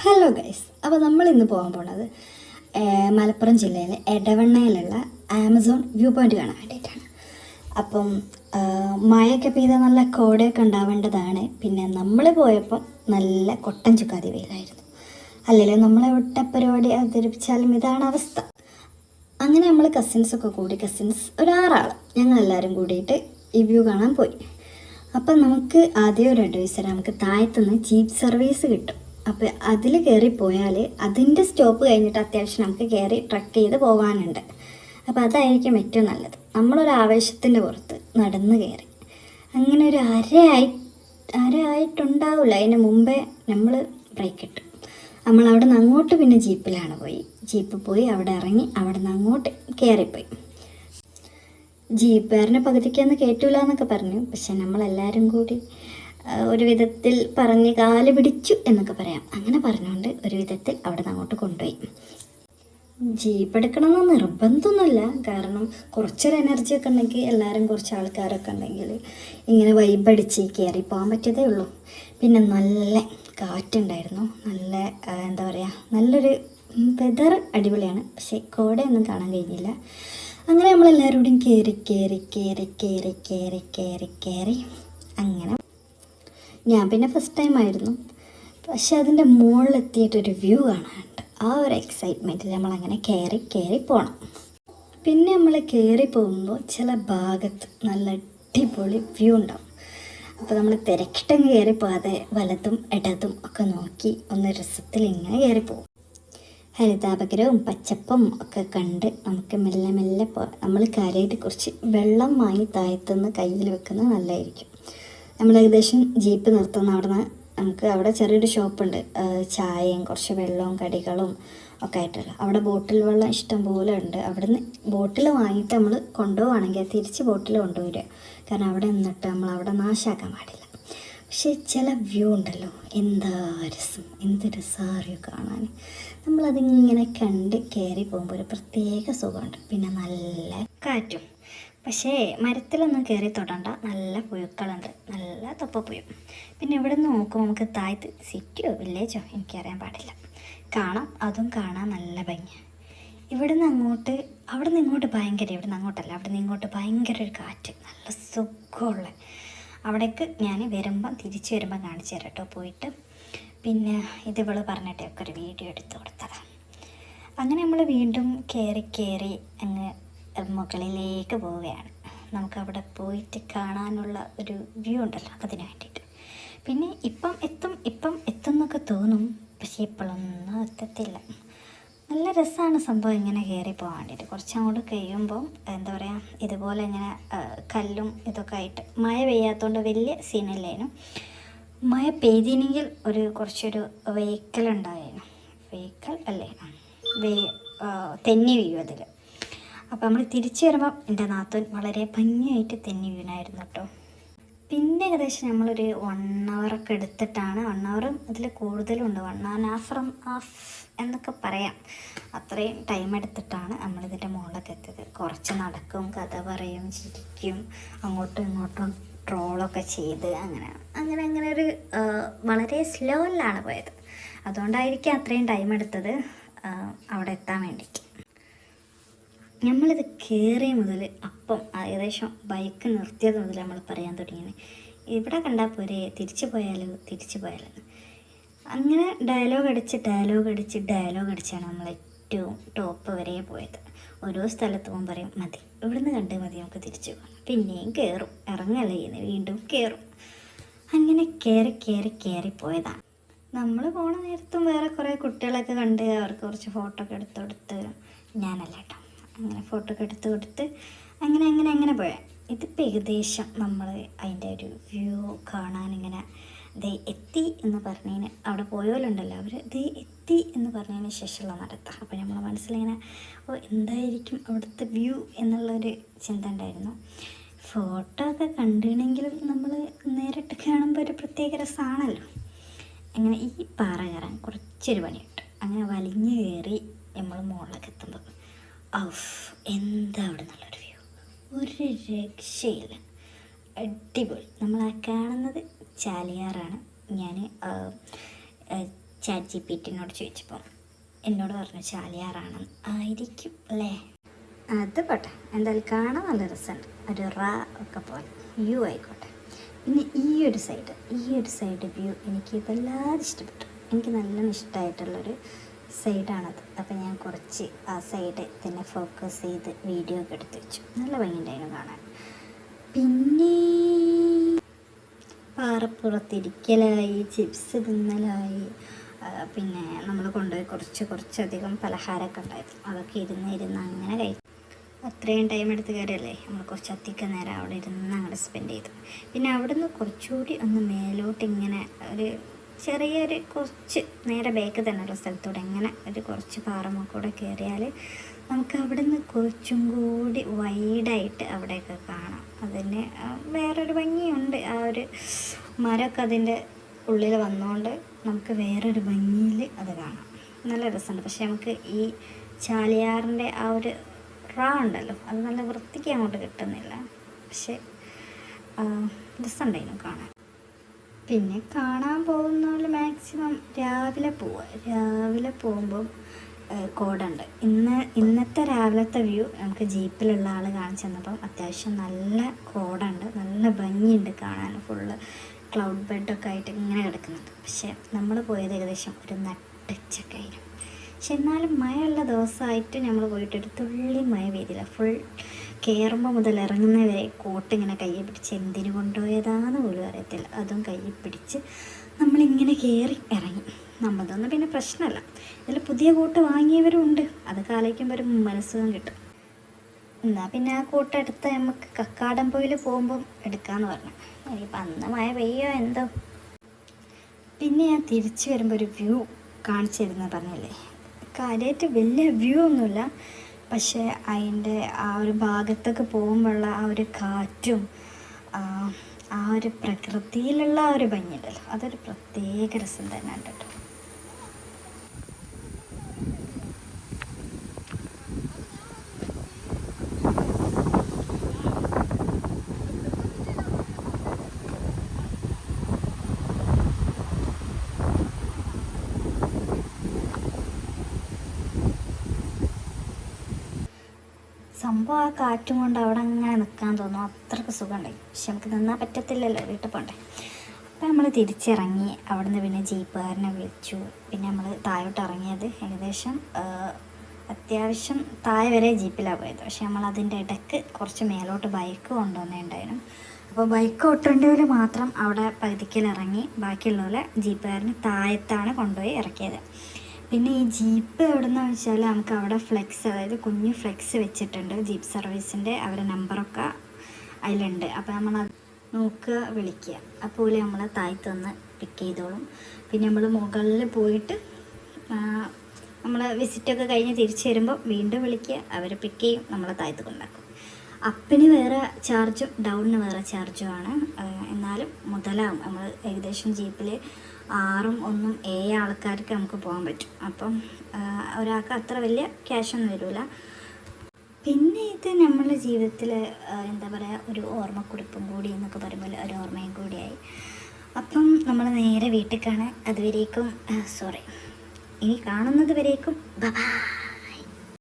Hello guys, അപ്പോൾ നമ്മളിന്ന് പോകാൻ പോണത് മലപ്പുറം ജില്ലയിലെ എടവണ്ണയിലുള്ള ആമസോൺ വ്യൂ പോയിൻ്റ് കാണാൻ വേണ്ടിയിട്ടാണ്. അപ്പം മഴയൊക്കെ പെയ്ത നല്ല കോടയൊക്കെ ഉണ്ടാവേണ്ടതാണ്. പിന്നെ നമ്മൾ പോയപ്പോൾ നല്ല കൊട്ടൻ ചുക്കാതി വെയിലായിരുന്നു. അല്ലെങ്കിൽ നമ്മളെ ഒട്ട പരിപാടി അവതരിപ്പിച്ചാലും ഇതാണ് അവസ്ഥ. അങ്ങനെ നമ്മൾ കസിൻസൊക്കെ കൂടി, ഒരു 6 ആൾ ഞങ്ങളെല്ലാവരും കൂടിയിട്ട് ഈ വ്യൂ കാണാൻ പോയി. അപ്പം നമുക്ക് ആദ്യം ഒരു അഡ്വൈസ് തരാം, നമുക്ക് താഴത്തുനിന്ന് ജീപ്പ് സർവീസ് കിട്ടും. അപ്പോൾ അതിൽ കയറിപ്പോയാൽ അതിൻ്റെ സ്റ്റോപ്പ് കഴിഞ്ഞിട്ട് അത്യാവശ്യം നമുക്ക് കയറി ട്രക്ക് ചെയ്ത് പോകാനുണ്ട്. അപ്പോൾ അതായിരിക്കും ഏറ്റവും നല്ലത്. നമ്മളൊരു ആവേശത്തിൻ്റെ പുറത്ത് നടന്ന് കയറി അങ്ങനെ ഒരു അരയായിട്ടുണ്ടാവില്ല, അതിന് മുമ്പേ നമ്മൾ ബ്രേക്ക് ഇട്ടു. നമ്മൾ അവിടെ നിന്ന് അങ്ങോട്ട് പിന്നെ ജീപ്പിലാണ് പോയി. ജീപ്പ് പോയി അവിടെ ഇറങ്ങി അവിടെ നിന്ന് അങ്ങോട്ട് കയറിപ്പോയി. ജീപ്പുകാരനെ പകുതിക്കൊന്ന് കയറ്റൂല എന്നൊക്കെ പറഞ്ഞു. പക്ഷെ നമ്മളെല്ലാവരും കൂടി ഒരു വിധത്തിൽ പറഞ്ഞ് കാല് പിടിച്ചു എന്നൊക്കെ പറയാം. അങ്ങനെ പറഞ്ഞുകൊണ്ട് ഒരു വിധത്തിൽ അവിടെ നിന്ന് അങ്ങോട്ട് കൊണ്ടുപോയി. ജീപ്പ് എടുക്കണമെന്ന് നിർബന്ധമൊന്നുമില്ല, കാരണം കുറച്ചൊരു എനർജി ഒക്കെ ഉണ്ടെങ്കിൽ എല്ലാവരും കുറച്ച് ആൾക്കാരൊക്കെ ഉണ്ടെങ്കിൽ ഇങ്ങനെ വൈബടിച്ച് കയറി പോകാൻ പറ്റിയതേ ഉള്ളൂ. പിന്നെ നല്ല കാറ്റുണ്ടായിരുന്നു, നല്ല എന്താ പറയുക, നല്ലൊരു വെതർ അടിപൊളിയാണ്. പക്ഷേ കോടയൊന്നും കാണാൻ കഴിഞ്ഞില്ല. അങ്ങനെ നമ്മളെല്ലാവരും കൂടിയും കയറി അങ്ങനെ ഞാൻ പിന്നെ ഫസ്റ്റ് ടൈം ആയിരുന്നു. പക്ഷെ അതിൻ്റെ മുകളിലെത്തിയിട്ടൊരു വ്യൂ കാണാനുണ്ട്. ആ ഒരു എക്സൈറ്റ്മെൻറ്റിൽ നമ്മളങ്ങനെ കയറി പോകണം. പിന്നെ നമ്മൾ കയറി പോകുമ്പോൾ ചില ഭാഗത്ത് നല്ല അടിപൊളി വ്യൂ ഉണ്ടാവും. അപ്പോൾ നമ്മൾ തിരക്കിട്ടങ്ങ് കയറി പോകാതെ വലതും ഇടതും ഒക്കെ നോക്കി ഒന്ന് രസത്തിൽ ഇങ്ങനെ കയറിപ്പോകും. ഹരിതാപകരവും പച്ചപ്പും ഒക്കെ കണ്ട് നമുക്ക് മെല്ലെ മെല്ലെ പോകാം. നമ്മൾ കാര്യമായിട്ട് കുറച്ച് വെള്ളം വാങ്ങി താഴത്തുനിന്ന് കയ്യിൽ വെക്കുന്നത് നല്ലതായിരിക്കും. നമ്മൾ ഏകദേശം ജീപ്പ് നിർത്തുന്ന അവിടെ നിന്ന് നമുക്ക് അവിടെ ചെറിയൊരു ഷോപ്പുണ്ട്, ചായയും കുറച്ച് വെള്ളവും കടികളും ഒക്കെ ആയിട്ടുള്ള. അവിടെ ബോട്ടിൽ വെള്ളം ഇഷ്ടം പോലെ ഉണ്ട്. അവിടെ നിന്ന് ബോട്ടിൽ വാങ്ങിയിട്ട് നമ്മൾ കൊണ്ടുപോവുകയാണെങ്കിൽ തിരിച്ച് ബോട്ടിൽ കൊണ്ടുവരിക, കാരണം അവിടെ നിന്നിട്ട് നമ്മൾ അവിടെ നാശാക്കാൻ പാടില്ല. പക്ഷേ ചില വ്യൂ ഉണ്ടല്ലോ, എന്താ രസം, എന്ത് രസമാറിയോ കാണാൻ. നമ്മളതിങ്ങനെ കണ്ട് കയറി പോകുമ്പോൾ ഒരു പ്രത്യേക സുഖമുണ്ട്. പിന്നെ നല്ല കാറ്റും. പക്ഷേ മരത്തിലൊന്നും കയറി തൊടണ്ട, നല്ല പുഴുക്കളുണ്ട്, നല്ല തൊപ്പപ്പുഴും. പിന്നെ ഇവിടെ നിന്ന് നോക്കുമ്പോൾ നമുക്ക് താഴത്ത് സിറ്റിയോ വില്ലേജോ എനിക്കറിയാൻ പാടില്ല കാണാം. അതും കാണാൻ നല്ല ഭംഗി. അവിടെ നിന്ന് ഇങ്ങോട്ട് ഭയങ്കര, അവിടെ നിന്ന് അങ്ങോട്ടല്ല, അവിടെ നിന്ന് ഇങ്ങോട്ട് ഭയങ്കര ഒരു കാറ്റ്, നല്ല സുഖമുള്ള. അവിടേക്ക് ഞാൻ തിരിച്ച് വരുമ്പം കാണിച്ചു തരാം കേട്ടോ പോയിട്ട്. പിന്നെ ഇതിവള് പറഞ്ഞിട്ട് ഒക്കെ ഒരു വീഡിയോ എടുത്ത് കൊടുത്തതാണ്. അങ്ങനെ നമ്മൾ വീണ്ടും കയറി അങ്ങ് മുകളിലേക്ക് പോവുകയാണ്. നമുക്കവിടെ പോയിട്ട് കാണാനുള്ള ഒരു വ്യൂ ഉണ്ടല്ലോ, അതിന് വേണ്ടിയിട്ട്. പിന്നെ ഇപ്പം എത്തും എന്നൊക്കെ തോന്നും, പക്ഷേ ഇപ്പോഴൊന്നും എത്തത്തില്ല. നല്ല രസമാണ് സംഭവം ഇങ്ങനെ കയറി പോകാൻ വേണ്ടിയിട്ട്. കുറച്ചങ്ങോട്ട് കഴിയുമ്പോൾ എന്താ പറയുക, ഇതുപോലെ ഇങ്ങനെ കല്ലും ഇതൊക്കെ ആയിട്ട്. മഴ പെയ്യാത്തതുകൊണ്ട് വലിയ സീനില്ലേനും. മഴ പെയ്തിനെങ്കിൽ കുറച്ചൊരു വെഹിക്കൽ ഉണ്ടായിരുന്നു, തെന്നി വീഴും അതിൽ. അപ്പോൾ നമ്മൾ തിരിച്ചു വരുമ്പം എൻ്റെ നാത്തൂൻ വളരെ ഭംഗിയായിട്ട് തെന്നി വീണായിരുന്നു കേട്ടോ. പിന്നെ ഏകദേശം നമ്മളൊരു 1 hour എടുത്തിട്ടാണ്, 1 hour അതിൽ കൂടുതലുണ്ട്, 1.5 എന്നൊക്കെ പറയാം. അത്രയും ടൈം എടുത്തിട്ടാണ് നമ്മളിതിൻ്റെ മുകളിലൊക്കെ എത്തിയത്. കുറച്ച് നടക്കും, കഥ പറയും, ചിരിക്കും, അങ്ങോട്ടും ഇങ്ങോട്ടും ട്രോളൊക്കെ ചെയ്ത് അങ്ങനെ ഒരു വളരെ സ്ലോയിലാണ് പോയത്. അതുകൊണ്ടായിരിക്കും അത്രയും ടൈം എടുത്തത് അവിടെ എത്താൻ വേണ്ടിയിട്ട്. നമ്മളിത് കയറിയ മുതൽ അപ്പം ഏകദേശം ബൈക്ക് നിർത്തിയത് മുതൽ നമ്മൾ പറയാൻ തുടങ്ങിയത്, ഇവിടെ കണ്ടാൽ പോരെ, തിരിച്ചു പോയാലോ. അങ്ങനെ ഡയലോഗ് അടിച്ചാണ് നമ്മൾ ഏറ്റവും ടോപ്പ് വരെ പോയത്. ഓരോ സ്ഥലത്ത് പോകുമ്പോൾ പറയും മതി, ഇവിടുന്ന് കണ്ട് മതി, നമുക്ക് തിരിച്ചു പോകാം. പിന്നെയും കയറും, ഇറങ്ങല്ലേ ചെയ്യുന്നത്, വീണ്ടും കയറും. അങ്ങനെ കയറി പോയതാണ്. നമ്മൾ പോണ നേരത്തും വേറെ കുറേ കുട്ടികളൊക്കെ കണ്ട് അവർക്ക് കുറച്ച് ഫോട്ടോ ഒക്കെ എടുത്ത് കൊടുത്ത്, ഞാനല്ല കേട്ടോ, അങ്ങനെ ഫോട്ടോ ഒക്കെ എടുത്ത് കൊടുത്ത് അങ്ങനെ പോയാൽ. ഇതിപ്പോൾ ഏകദേശം നമ്മൾ അതിൻ്റെ ഒരു വ്യൂ കാണാനിങ്ങനെ എത്തി എന്ന് പറഞ്ഞതിന്, അവിടെ പോയവരുണ്ടല്ലോ അവർ എത്തി എന്ന് പറഞ്ഞതിന് ശേഷമുള്ള നടത്താം. അപ്പോൾ നമ്മളെ മനസ്സിലിങ്ങനെ എന്തായിരിക്കും അവിടുത്തെ വ്യൂ എന്നുള്ളൊരു ചിന്ത ഉണ്ടായിരുന്നു. ഫോട്ടോ ഒക്കെ കണ്ടിട്ടുണ്ടെങ്കിലും നമ്മൾ നേരിട്ട് കാണുമ്പോൾ ഒരു പ്രത്യേക രസമാണല്ലോ. അങ്ങനെ ഈ പാറ കയറാൻ കുറച്ചൊരു പണിയുണ്ട്. അങ്ങനെ വലിഞ്ഞു കയറി നമ്മൾ മുകളിലേക്ക് എത്തുമ്പോൾ എന്താ അവിടെ നിന്നുള്ളൊരു വ്യൂ, ഒരു രക്ഷയില്ല, അടിപൊളി. നമ്മൾ കാണുന്നത് ചാലിയാറാണ്. ഞാൻ ChatGPT-നോട് ചോദിച്ചപ്പോൾ എന്നോട് പറഞ്ഞു ചാലിയാറാണ്. ആയിരിക്കും അല്ലേ? അത് പോട്ടെ, എന്തായാലും കാണാൻ നല്ല രസമുണ്ട്, ഒരു ഒക്കെ പോലെ. വ്യൂ ആയിക്കോട്ടെ. പിന്നെ ഈ ഒരു സൈഡ് വ്യൂ എനിക്ക് വല്ലാതെ ഇഷ്ടപ്പെട്ടു. എനിക്ക് നല്ലോണം ഇഷ്ടമായിട്ടുള്ളൊരു സൈഡാണത്. അപ്പോൾ ഞാൻ കുറച്ച് ആ സൈഡ് തന്നെ ഫോക്കസ് ചെയ്ത് വീഡിയോ ഒക്കെ എടുത്ത് വെച്ചു. നല്ല ഭംഗിയുണ്ടായിരുന്നു കാണാൻ. പിന്നെ പാറപ്പുറത്തിരിക്കലായി, ചിപ്സ് തിന്നലായി, പിന്നെ നമ്മൾ കൊണ്ടുപോയി കുറച്ചധികം പലഹാരമൊക്കെ ഉണ്ടായിരുന്നു. അതൊക്കെ ഇരുന്ന് അങ്ങനെ കഴിച്ചു. അത്രയും ടൈം എടുത്ത് കയറിയല്ലേ, നമ്മൾ കുറച്ചധികം നേരം അവിടെ ഇരുന്ന് അങ്ങോട്ട് സ്പെൻഡ് ചെയ്തു. പിന്നെ അവിടെ നിന്ന് കുറച്ചുകൂടി ഒന്ന് മേലോട്ട് ഇങ്ങനെ ഒരു ചെറിയൊരു കുറച്ച് നേരെ ബാക്ക് തന്നെയുള്ള സ്ഥലത്തൂടെ ഇങ്ങനെ ഒരു കുറച്ച് പാറമൊക്കെ കയറിയാൽ നമുക്ക് അവിടെ നിന്ന് കുറച്ചും കൂടി വൈഡായിട്ട് അവിടെയൊക്കെ കാണാം. അതിന് വേറൊരു ഭംഗിയുണ്ട്. ആ ഒരു മരമൊക്കെ അതിൻ്റെ ഉള്ളിൽ വന്നുകൊണ്ട് നമുക്ക് വേറൊരു ഭംഗിയിൽ അത് കാണാം. നല്ല രസമുണ്ട്. പക്ഷെ നമുക്ക് ഈ ചാലിയാറിൻ്റെ ആ ഒരു ഉണ്ടല്ലോ, അത് നല്ല വൃത്തിക്ക് അങ്ങോട്ട് കിട്ടുന്നില്ല. പക്ഷെ രസമുണ്ടായിരുന്നു കാണാൻ. പിന്നെ കാണാൻ പോകുന്നതിൽ മാക്സിമം രാവിലെ പോകുമ്പം കോടുണ്ട്. ഇന്നത്തെ രാവിലത്തെ വ്യൂ നമുക്ക് ജീപ്പിലുള്ള ആൾ കാണിച്ചു തന്നപ്പം അത്യാവശ്യം നല്ല കോടുണ്ട്, നല്ല ഭംഗിയുണ്ട് കാണാൻ. ഫുള്ള് ക്ലൗഡ് ബെഡൊക്കെ ആയിട്ട് ഇങ്ങനെ കിടക്കുന്നുണ്ട്. പക്ഷെ നമ്മൾ പോയത് ഏകദേശം ഒരു നട്ടുച്ചൊക്കെ ആയിരുന്നു. പക്ഷെ എന്നാലും മഴയുള്ള ദിവസമായിട്ട് നമ്മൾ പോയിട്ടൊരു തുള്ളി മഴ പെയ്തില്ല. ഫുൾ കയറുമ്പോൾ മുതൽ ഇറങ്ങുന്നവരെ കോട്ട് ഇങ്ങനെ കയ്യിൽ പിടിച്ച് എന്തിനു കൊണ്ടുപോയതാണെന്ന് പോലും അറിയത്തില്ല. അതും കയ്യിൽ പിടിച്ച് നമ്മളിങ്ങനെ കയറി ഇറങ്ങി. നമ്മളതൊന്നും പിന്നെ പ്രശ്നമല്ല. ഇതിൽ പുതിയ കോട്ട് വാങ്ങിയവരും ഉണ്ട്. അത് കാലയ്ക്കുമ്പോൾ ഒരു മനസ്സുഖം കിട്ടും. എന്നാൽ പിന്നെ ആ കോട്ട് എടുത്ത് നമുക്ക് കക്കാടംപൊയിൽ പോകുമ്പം എടുക്കാമെന്ന് പറഞ്ഞു. ഇനിയിപ്പോൾ അന്ന് മഴ പെയ്യോ എന്തോ. പിന്നെ ഞാൻ തിരിച്ചു വരുമ്പോൾ ഒരു വ്യൂ കാണിച്ചു തരുന്നത് പറഞ്ഞല്ലേ, കാര്യമായിട്ട് വലിയ വ്യൂ ഒന്നുമില്ല. പക്ഷേ അതിൻ്റെ ആ ഒരു ഭാഗത്തൊക്കെ പോകുമ്പോഴുള്ള ആ ഒരു കാറ്റും ആ ഒരു പ്രകൃതിയിലുള്ള ആ ഒരു ഭംഗിയുണ്ടല്ലോ, അതൊരു പ്രത്യേക രസം തന്നെ ഉണ്ട് കേട്ടോ. സംഭവം ആ കാറ്റും കൊണ്ട് അവിടെ അങ്ങനെ നിൽക്കാൻ തോന്നും, അത്രയ്ക്ക് സുഖമുണ്ടായി. പക്ഷെ നമുക്ക് നിന്നാൽ പറ്റത്തില്ലല്ലോ, വീട്ടിൽ പോകണ്ടേ. അപ്പോൾ നമ്മൾ തിരിച്ചിറങ്ങി. അവിടുന്ന് പിന്നെ ജീപ്പുകാരനെ വിളിച്ചു. പിന്നെ നമ്മൾ താഴോട്ട് ഇറങ്ങിയത് ഏകദേശം അത്യാവശ്യം താഴെ വരെ ജീപ്പിലാണ് പോയത്. പക്ഷെ നമ്മൾ അതിൻ്റെ ഇടയ്ക്ക് കുറച്ച് മേലോട്ട് ബൈക്ക് കൊണ്ടുവന്നിട്ടുണ്ടായിരുന്നു. അപ്പോൾ ബൈക്ക് ഓട്ടേണ്ടവർ മാത്രം അവിടെ പകുതിക്കലിറങ്ങി, ബാക്കിയുള്ളവരെ ജീപ്പുകാരന് താഴത്താണ് കൊണ്ടുപോയി ഇറക്കിയത്. പിന്നെ ഈ ജീപ്പ് എവിടെയെന്ന് വെച്ചാൽ നമുക്ക് അവിടെ ഫ്ലെക്സ്, അതായത് കുഞ്ഞു ഫ്ലെക്സ് വെച്ചിട്ടുണ്ട് ജീപ്പ് സർവീസിൻ്റെ. അവരുടെ നമ്പറൊക്കെ അതിലുണ്ട്. അപ്പോൾ നമ്മൾ നോക്കുക, വിളിക്കുക, അപ്പോൾ നമ്മൾ താഴത്ത് വന്ന് പിക്ക് ചെയ്തോളും. പിന്നെ നമ്മൾ മുകളിൽ പോയിട്ട് നമ്മൾ വിസിറ്റൊക്കെ കഴിഞ്ഞ് തിരിച്ച് വരുമ്പോൾ വീണ്ടും വിളിക്കുക, അവർ പിക്ക് ചെയ്യും, നമ്മളെ താഴത്ത് കൊണ്ടാക്കും. അപ്പിന് വേറെ ചാർജും ഡൗണിന് വേറെ ചാർജുമാണ്. എന്നാലും മുതലാവും. നമ്മൾ ഏകദേശം ജീപ്പിൽ 6 1 7 ആൾക്കാർക്ക് നമുക്ക് പോകാൻ പറ്റും. അപ്പം ഒരാൾക്ക് അത്ര വലിയ ക്യാഷൊന്നും വരില്ല. പിന്നെ ഇത് നമ്മുടെ ജീവിതത്തിൽ എന്താ പറയുക, ഒരു ഓർമ്മക്കുറിപ്പും കൂടി എന്നൊക്കെ പറയുമ്പോൾ ഒരു ഓർമ്മയും കൂടിയായി. അപ്പം നമ്മൾ നേരെ വീട്ടിലേക്കാണ്. അതുവരേക്കും ഇനി കാണുന്നത് വരേക്കും ബൈ.